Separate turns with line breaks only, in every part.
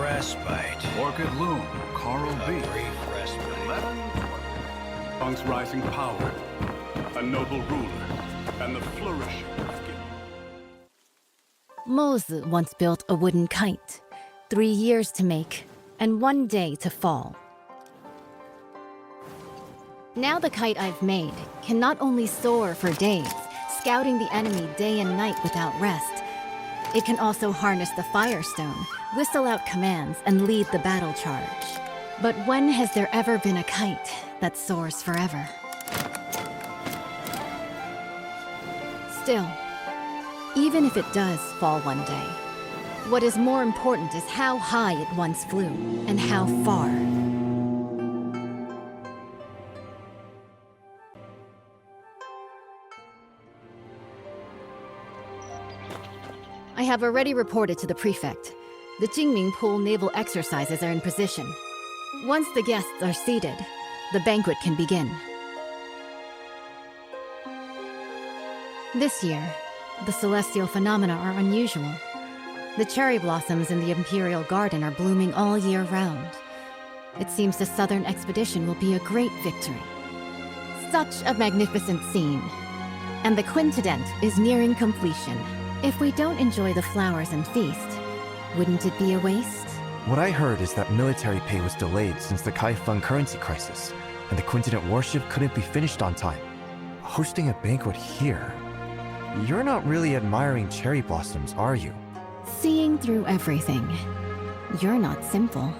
respite.
Orchid Loom, Coral
A
Beach.
brief respite.
11. Punk's rising power, a noble ruler, and the flourishing of
Mose once built a wooden kite, 3 years to make, and 1 day to fall. Now the kite I've made can not only soar for days, scouting the enemy day and night without rest, it can also harness the Firestone, whistle out commands, and lead the battle charge. But when has there ever been a kite that soars forever? Still, even if it does fall one day, what is more important is how high it once flew and how far. I have already reported to the prefect. The Jinming Pool naval exercises are in position. Once the guests are seated, the banquet can begin. This year, the celestial phenomena are unusual. The cherry blossoms in the Imperial Garden are blooming all year round. It seems the Southern expedition will be a great victory. Such a magnificent scene. And the quintet is nearing completion. If we don't enjoy the flowers and feast, wouldn't it be a waste?
What I heard is that military pay was delayed since the Kaifeng currency crisis, and the quintet warship couldn't be finished on time. Hosting a banquet here? You're not really admiring cherry blossoms, are you?
Seeing through everything. You're not simple.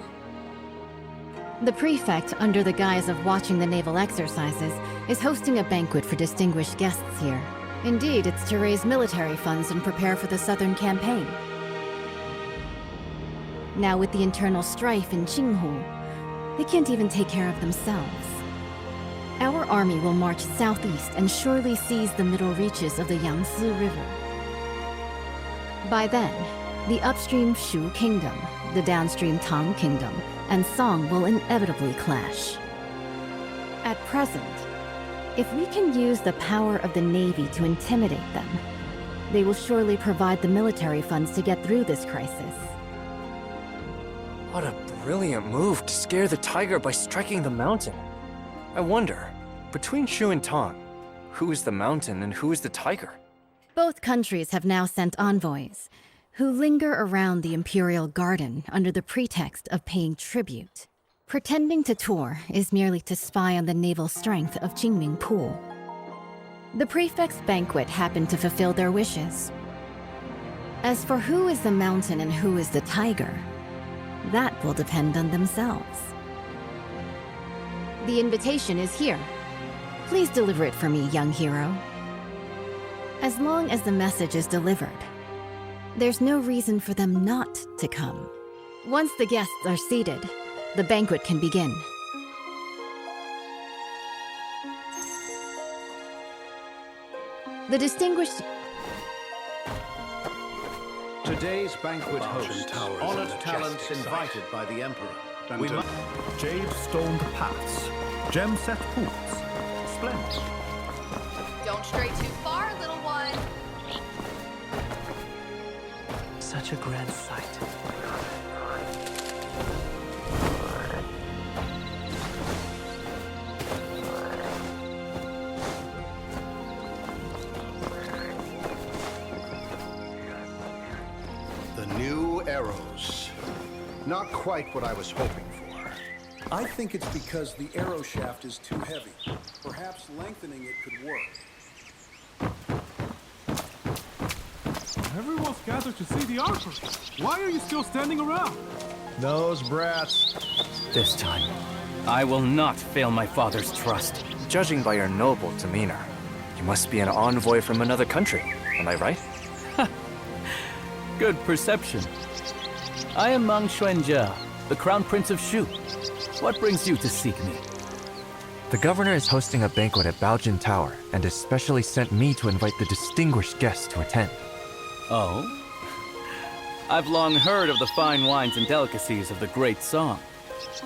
The prefect, under the guise of watching the naval exercises, is hosting a banquet for distinguished guests here. Indeed, it's to raise military funds and prepare for the Southern campaign. Now with the internal strife in Qinghu, they can't even take care of themselves. Our army will march southeast and surely seize the middle reaches of the Yangtze River. By then, the upstream Shu Kingdom, the downstream Tang Kingdom, and Song will inevitably clash. At present, if we can use the power of the Navy to intimidate them, they will surely provide the military funds to get through this crisis.
What a brilliant move to scare the tiger by striking the mountain. I wonder, between Shu and Tang, who is the mountain and who is the tiger?
Both countries have now sent envoys, who linger around the Imperial Garden under the pretext of paying tribute. Pretending to tour is merely to spy on the naval strength of Jinming Pool. The prefect's banquet happened to fulfill their wishes. As for who is the mountain and who is the tiger, that will depend on themselves. The invitation is here. Please deliver it for me, young hero. As long as the message is delivered, there's no reason for them not to come. Once the guests are seated, the banquet can begin. The distinguished...
Today's banquet hosts,
towers
honored
and
talents
majestic
invited by the Emperor.
We jade-stoned paths, gem-set pools, splendid.
Don't stray too far, little one.
Such a grand sight.
The new arrows. Not quite what I was hoping for. I think it's because the arrow shaft is too heavy. Perhaps lengthening it could work.
Everyone's gathered to see the archer. Why are you still standing around?
Those brats.
This time, I will not fail my father's trust.
Judging by your noble demeanor, you must be an envoy from another country, am I right?
Good perception. I am Mang Xuanjia, the Crown Prince of Shu. What brings you to seek me?
The governor is hosting a banquet at Baojin Tower and has specially sent me to invite the distinguished guests to attend.
Oh? I've long heard of the fine wines and delicacies of the Great Song.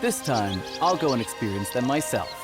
This time, I'll go and experience them myself.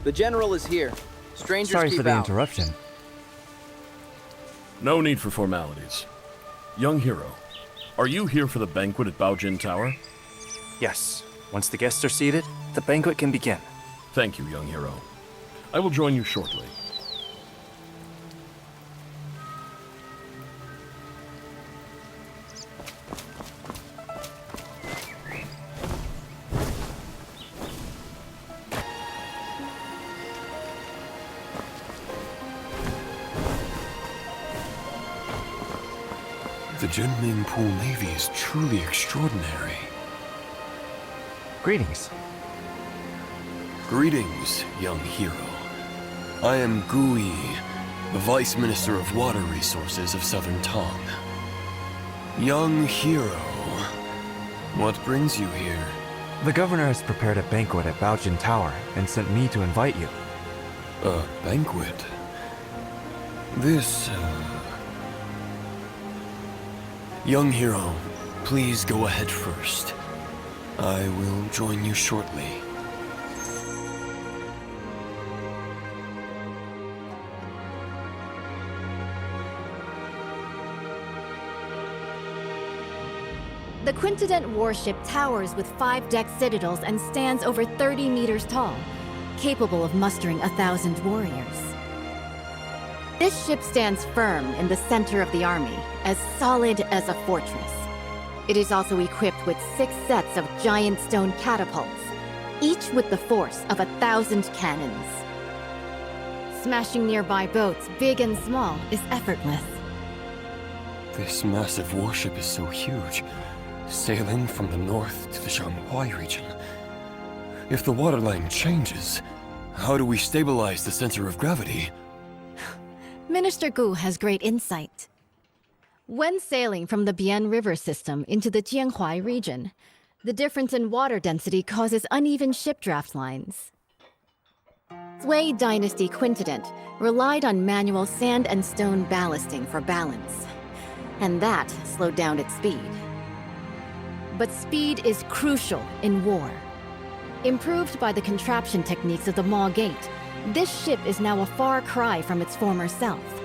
The general is here. Strangers
Sorry
keep
for the
out.
interruption.
No need for formalities. Young hero, are you here for the banquet at Baojin Tower?
Yes. Once the guests are seated, the banquet can begin.
Thank you, young hero. I will join you shortly.
The Jinming Pool Navy is truly extraordinary.
Greetings.
Greetings, young hero. I am Gui, the Vice Minister of Water Resources of Southern Tong. Young hero, what brings you here?
The governor has prepared a banquet at Baojin Tower and sent me to invite you.
A banquet? This, Young hero, please go ahead first. I will join you shortly.
The Quintident warship towers with 5-deck citadels and stands over 30 meters tall, capable of mustering 1,000 warriors. This ship stands firm in the center of the army, as solid as a fortress. It is also equipped with 6 sets of giant stone catapults, each with the force of 1,000 cannons. Smashing nearby boats, big and small, is effortless.
This massive warship is so huge, sailing from the north to the Shanghai region. If the waterline changes, how do we stabilize the center of gravity?
Minister Gu has great insight. When sailing from the Bian River system into the Jianhuai region, the difference in water density causes uneven ship draft lines. Sui Dynasty Quintident relied on manual sand and stone ballasting for balance, and that slowed down its speed. But speed is crucial in war. Improved by the contraption techniques of the Maw Gate, this ship is now a far cry from its former self.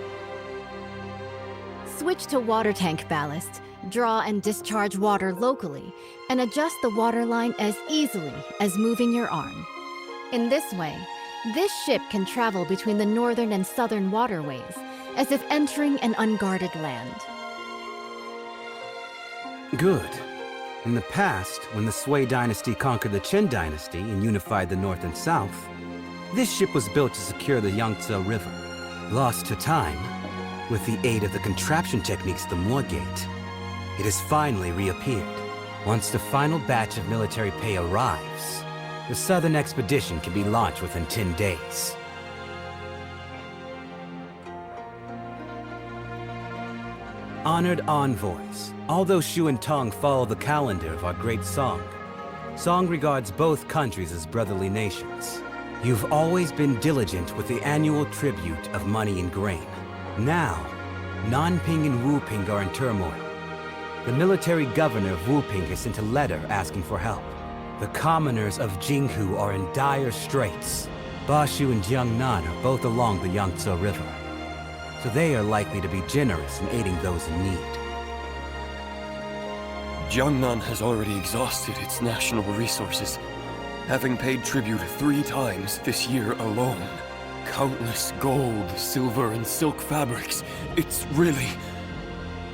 Switch to water tank ballast, draw and discharge water locally, and adjust the waterline as easily as moving your arm. In this way, this ship can travel between the northern and southern waterways, as if entering an unguarded land.
Good. In the past, when the Sui dynasty conquered the Qin dynasty and unified the north and south, this ship was built to secure the Yangtze River. Lost to time, with the aid of the contraption techniques of the Maw Gate, it has finally reappeared. Once the final batch of military pay arrives, the southern expedition can be launched within 10 days. Honored envoys, although Shu and Tong follow the calendar of our great Song, Song regards both countries as brotherly nations. You've always been diligent with the annual tribute of money and grain. Now, Nanping and Wuping are in turmoil. The military governor of Wuping has sent a letter asking for help. The commoners of Jinghu are in dire straits. Bashu and Jiangnan are both along the Yangtze River, so they are likely to be generous in aiding those in need.
Jiangnan has already exhausted its national resources, having paid tribute 3 times this year alone. Countless gold, silver, and silk fabrics. It's really...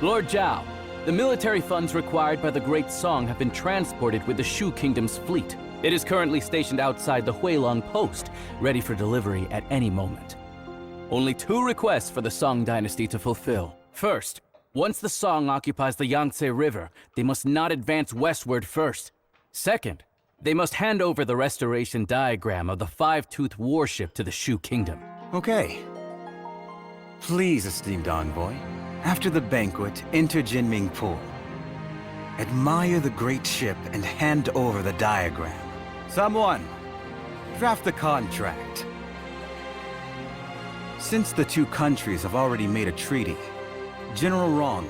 Lord Zhao, the military funds required by the Great Song have been transported with the Shu Kingdom's fleet. It is currently stationed outside the Huilong post, ready for delivery at any moment. Only 2 requests for the Song dynasty to fulfill. First, once the Song occupies the Yangtze River, they must not advance westward first. Second, they must hand over the restoration diagram of the 5-toothed warship to the Shu Kingdom.
Okay. Please, esteemed envoy, after the banquet, enter Jinming Pool. Admire the great ship and hand over the diagram. Someone, draft the contract. Since the 2 countries have already made a treaty, General Rong,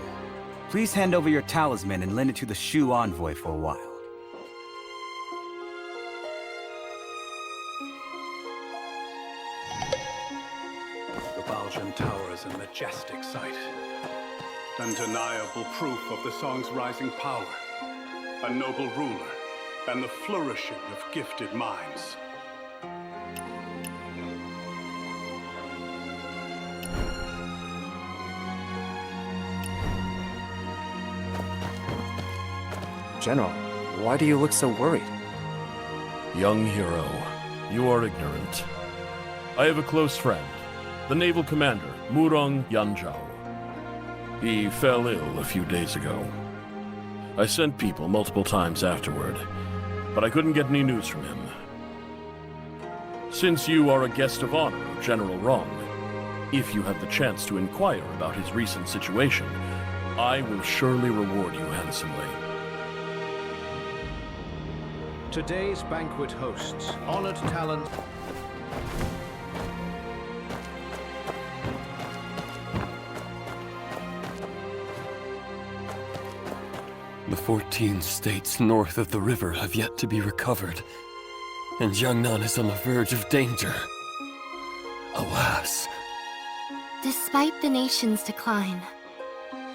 please hand over your talisman and lend it to the Shu envoy for a while.
Tower is a majestic sight. Undeniable proof of the song's rising power. A noble ruler, and the flourishing of gifted minds.
General, why do you look so worried?
Young hero, you are ignorant. I have a close friend, the naval commander, Murong Yanzhao. He fell ill a few days ago. I sent people multiple times afterward, but I couldn't get any news from him. Since you are a guest of honor of General Rong, if you have the chance to inquire about his recent situation, I will surely reward you handsomely.
Today's banquet hosts honored talent.
The 14 states north of the river have yet to be recovered, and Jiangnan is on the verge of danger. Alas.
Despite the nation's decline,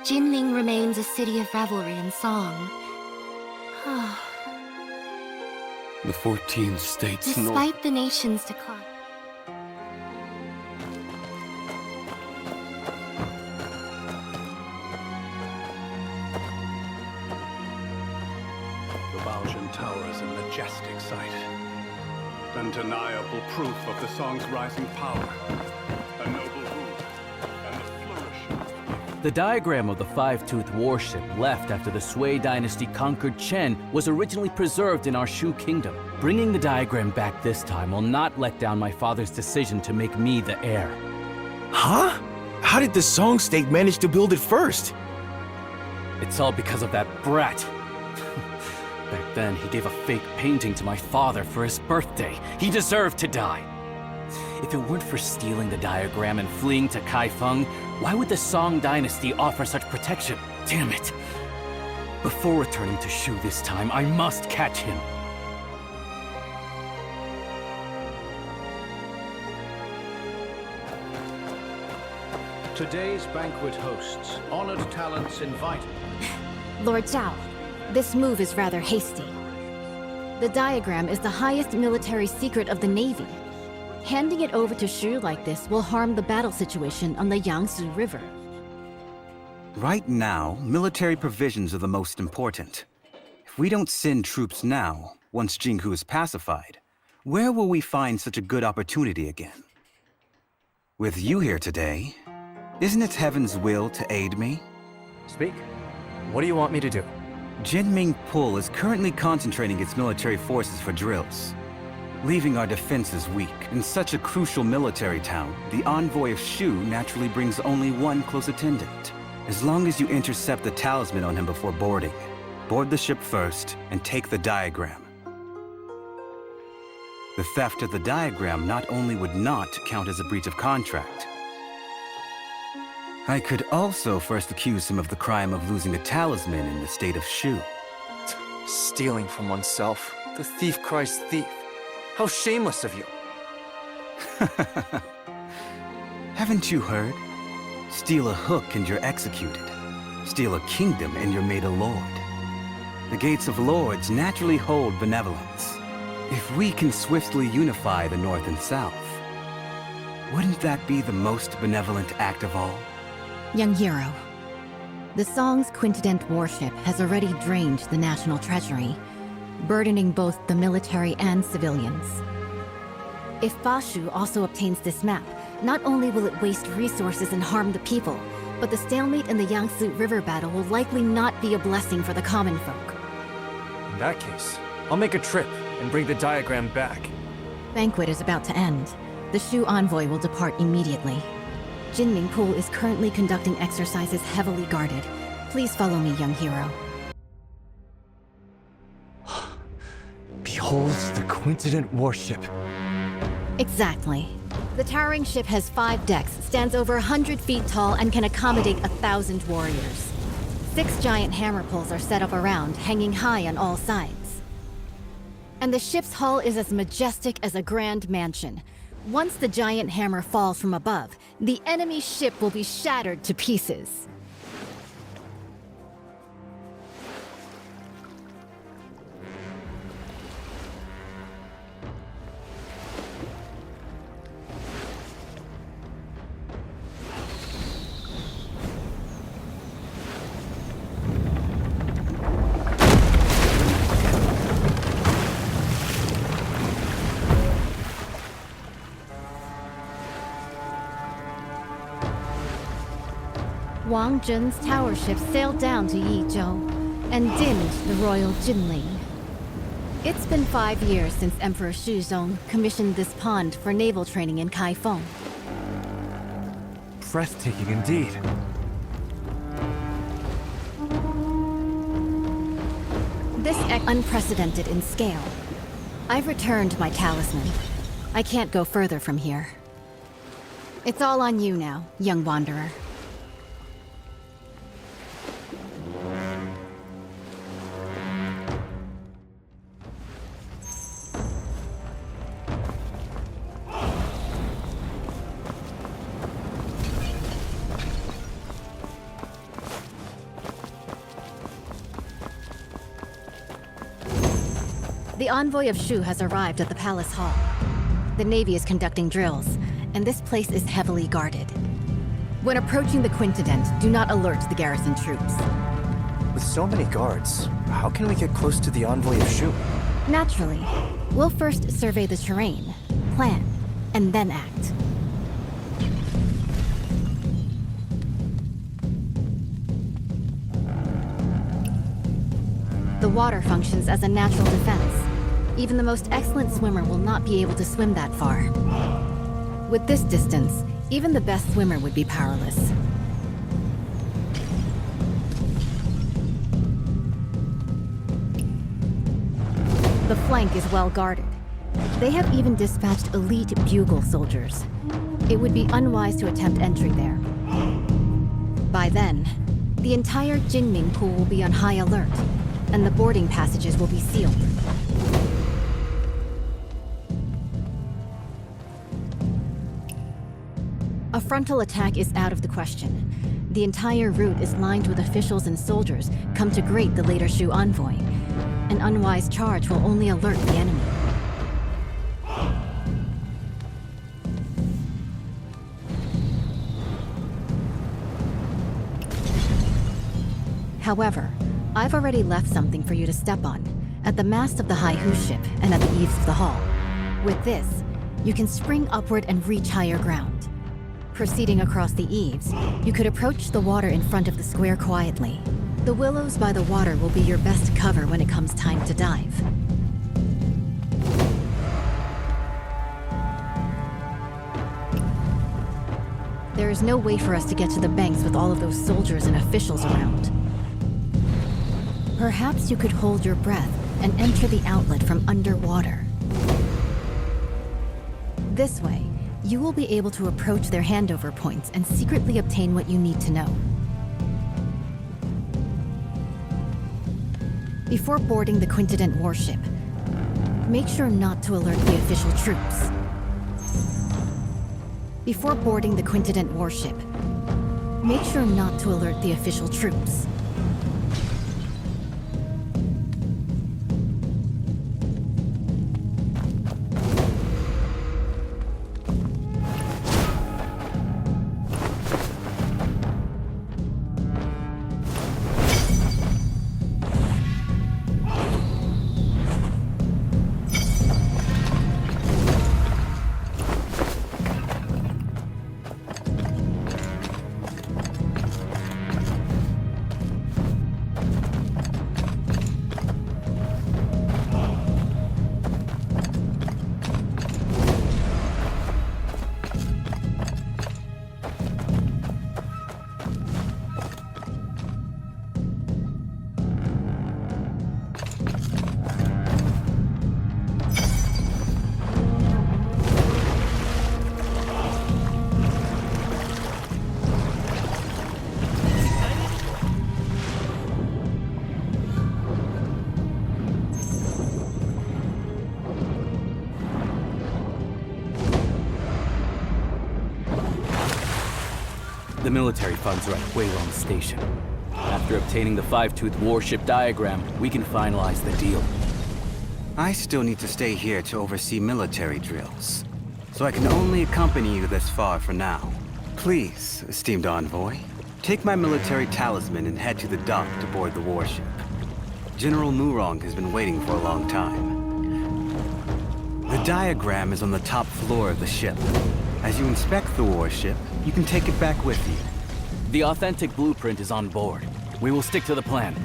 Jinming remains a city of revelry and song.
The 14 states north...
Despite the nation's decline...
The Baojun Tower is a majestic sight. Undeniable proof of the song's rising power. A noble ruler, and the flourishing.
The diagram of the five-toothed warship left after the Sui dynasty conquered Chen was originally preserved in our Shu kingdom. Bringing the diagram back this time will not let down my father's decision to make me the heir.
Huh? How did the Song State manage to build it first?
It's all because of that brat. Back then, he gave a fake painting to my father for his birthday. He deserved to die. If it weren't for stealing the diagram and fleeing to Kaifeng, why would the Song dynasty offer such protection? Damn it! Before returning to Shu this time, I must catch him.
Today's banquet hosts honored talents invited.
Lord Zhao, this move is rather hasty. The diagram is the highest military secret of the Navy. Handing it over to Shu like this will harm the battle situation on the Yangtze River.
Right now, military provisions are the most important. If we don't send troops now, once Jinghu is pacified, where will we find such a good opportunity again? With you here today, isn't it heaven's will to aid me?
Speak. What do you want me to do?
Jinming Pool is currently concentrating its military forces for drills, leaving our defenses weak. In such a crucial military town, the envoy of Shu naturally brings only one close attendant. As long as you intercept the talisman on him before boarding, board the ship first and take the diagram. The theft of the diagram not only would not count as a breach of contract, I could also first accuse him of the crime of losing a talisman in the state of Shu.
Stealing from oneself. The thief cries thief. How shameless of you.
Haven't you heard? Steal a hook and you're executed. Steal a kingdom and you're made a lord. The gates of lords naturally hold benevolence. If we can swiftly unify the North and South, wouldn't that be the most benevolent act of all?
Young hero, the Song's quintupled warship has already drained the national treasury, burdening both the military and civilians. If Bashu also obtains this map, not only will it waste resources and harm the people, but the stalemate in the Yangtze River battle will likely not be a blessing for the common folk.
In that case, I'll make a trip and bring the diagram back.
Banquet is about to end. The Shu envoy will depart immediately. Jinming Pool is currently conducting exercises heavily guarded. Please follow me, young hero.
Behold the quintupled warship.
Exactly. The towering ship has 5 decks, stands over 100 feet tall, and can accommodate 1,000 warriors. 6 giant hammer poles are set up around, hanging high on all sides. And the ship's hull is as majestic as a grand mansion, Once the giant hammer falls from above, the enemy ship will be shattered to pieces. Wang Zhen's tower ship sailed down to Yizhou and dimmed the royal Jinming. It's been 5 years since Emperor Shuzong commissioned this pond for naval training in Kaifeng.
Breathtaking indeed.
This unprecedented in scale. I've returned my talisman. I can't go further from here. It's all on you now, young wanderer. The envoy of Shu has arrived at the palace hall. The Navy is conducting drills, and this place is heavily guarded. When approaching the Quintident, do not alert the garrison troops.
With so many guards, how can we get close to the envoy of Shu?
Naturally, we'll first survey the terrain, plan, and then act. The water functions as a natural defense. Even the most excellent swimmer will not be able to swim that far. With this distance, even the best swimmer would be powerless. The flank is well guarded. They have even dispatched elite bugle soldiers. It would be unwise to attempt entry there. By then, the entire Jinming Pool will be on high alert, and the boarding passages will be sealed. A frontal attack is out of the question. The entire route is lined with officials and soldiers come to greet the later Shu envoy. An unwise charge will only alert the enemy. However, I've already left something for you to step on, at the mast of the Haihu ship and at the eaves of the hall. With this, you can spring upward and reach higher ground. Proceeding across the eaves, you could approach the water in front of the square quietly. The willows by the water will be your best cover when it comes time to dive. There is no way for us to get to the banks with all of those soldiers and officials around. Perhaps you could hold your breath and enter the outlet from underwater. This way, you will be able to approach their handover points and secretly obtain what you need to know. Before boarding the Quintident warship, make sure not to alert the official troops. Before boarding the Quintident warship, make sure not to alert the official troops.
military funds are at Huilong Station. After obtaining the five-tooth warship diagram, we can finalize the deal.
I still need to stay here to oversee military drills, so I can only accompany you this far for now. Please, esteemed envoy, take my military talisman and head to the dock to board the warship. General Murong has been waiting for a long time. The diagram is on the top floor of the ship. As you inspect the warship, you can take it back with you.
The authentic blueprint is on board. We will stick to the plan.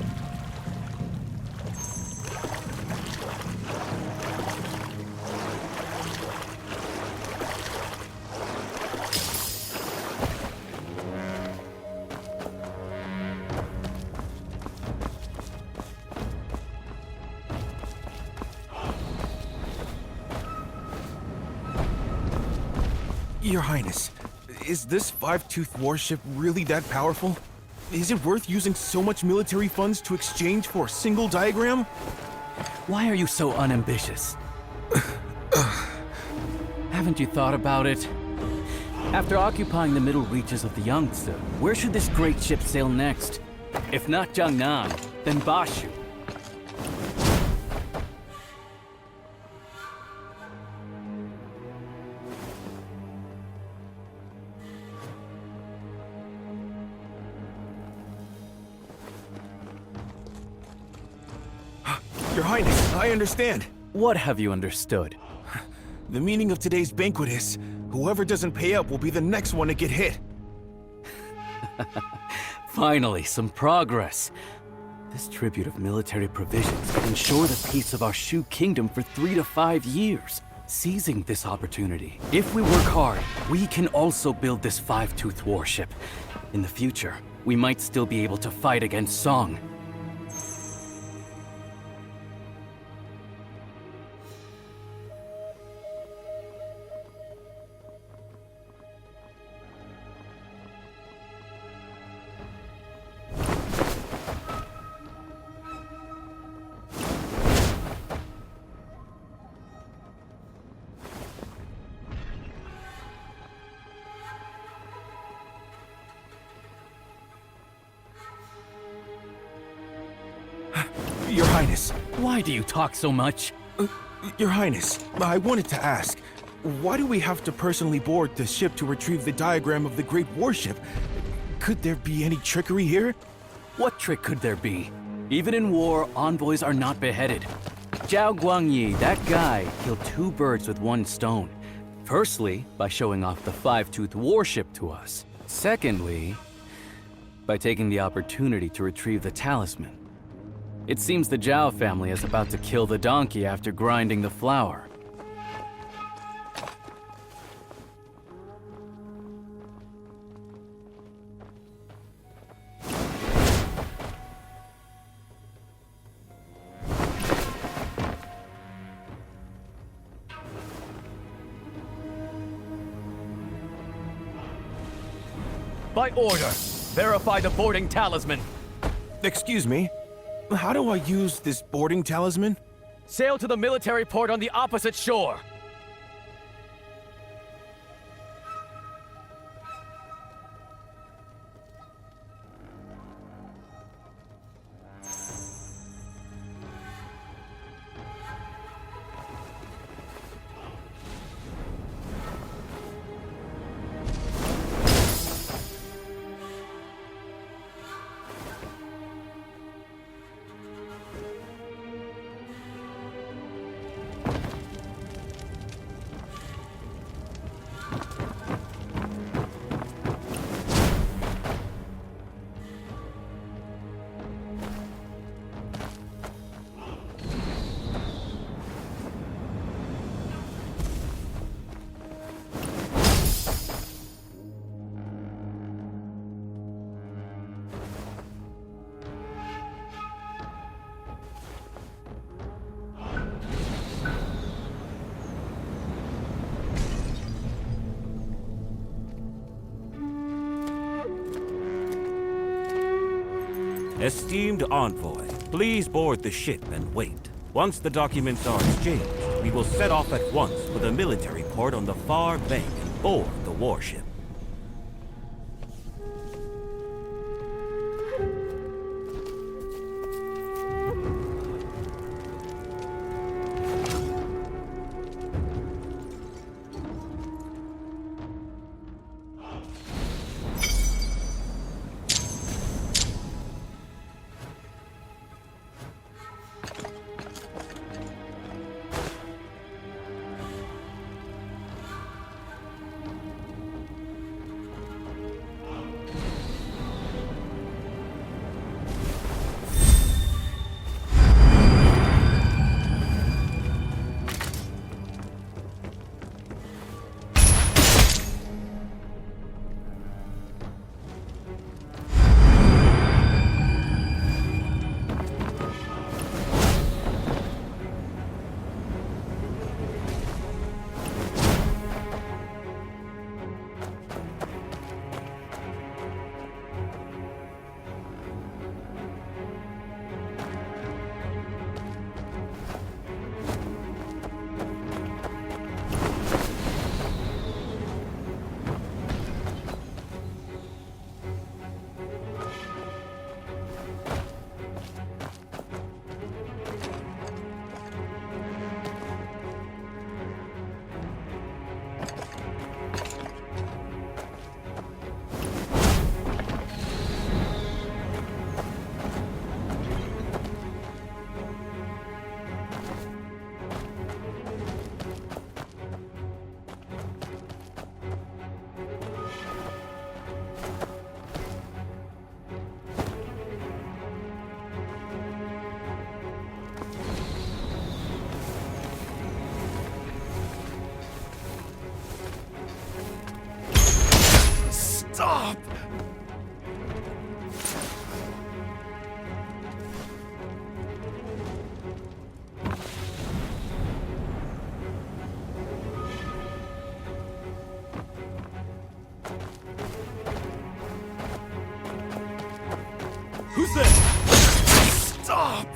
Your Highness, is this five-tooth warship really that powerful? Is it worth using so much military funds to exchange for a single diagram?
Why are you so unambitious? Haven't you thought about it? After occupying the middle reaches of the Yangtze, where should this great ship sail next? If not Jiangnan, then Bashu.
Your Highness, I understand.
What have you understood?
The meaning of today's banquet is, whoever doesn't pay up will be the next one to get hit.
Finally, some progress. This tribute of military provisions could ensure the peace of our Shu kingdom for 3 to 5 years. Seizing this opportunity, if we work hard, we can also build this five-tooth warship. In the future, we might still be able to fight against Song.
Your Highness.
Why do you talk so much?
Your Highness, I wanted to ask, why do we have to personally board the ship to retrieve the diagram of the great warship? Could there be any trickery here?
What trick could there be? Even in war, envoys are not beheaded. Zhao Guangyi, that guy, killed 2 birds with 1 stone. Firstly, by showing off the five-tooth warship to us. Secondly, by taking the opportunity to retrieve the talisman. It seems the Zhao family is about to kill the donkey after grinding the flour. By order, verify the boarding talisman.
Excuse me? How do I use this boarding talisman?
Sail to the military port on the opposite shore.
Esteemed envoy, please board the ship and wait. Once the documents are exchanged, we will set off at once for the military port on the far bank and board the warship.
Who's there? Stop!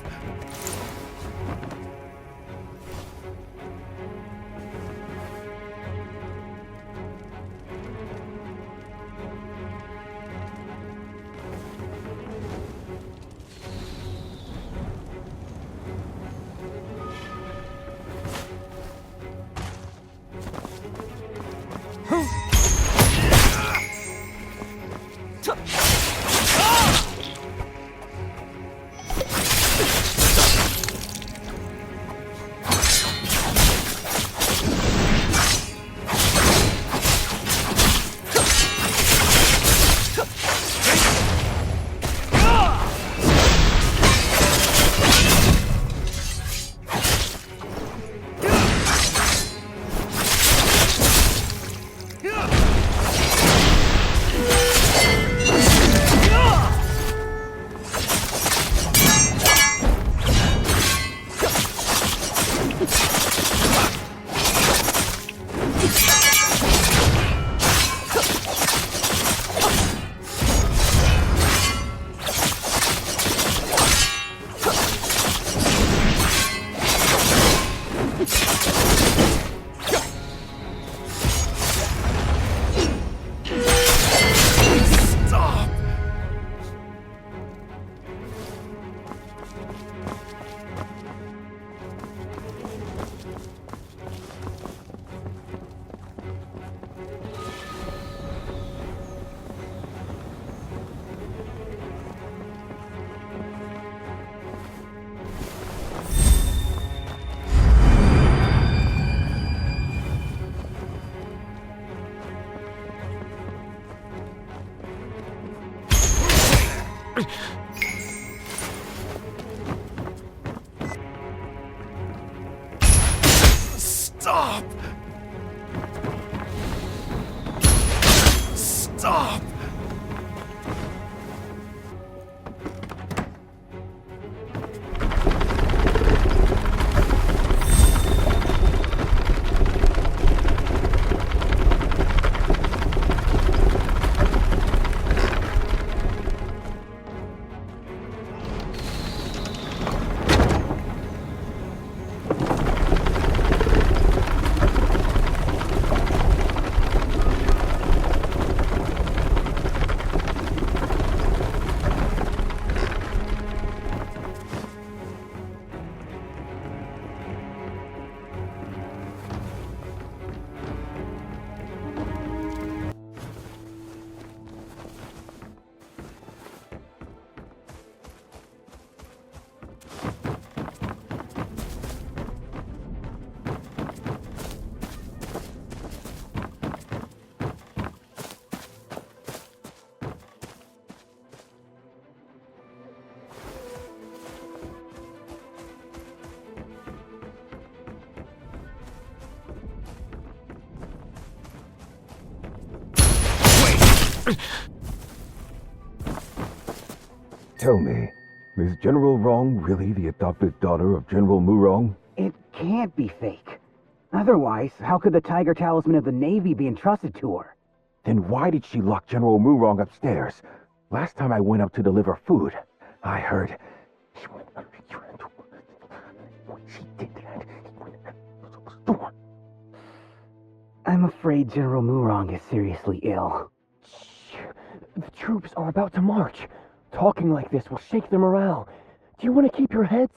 Stop! Stop!
Tell me, is General Rong really the adopted daughter of General Murong?
It can't be fake. Otherwise, how could the Tiger Talisman of the Navy be entrusted to her?
Then why did she lock General Murong upstairs? Last time I went up to deliver food, I heard she did that.
I'm afraid General Murong is seriously ill.
The troops are about to march. Talking like this will shake their morale. Do you want to keep your heads?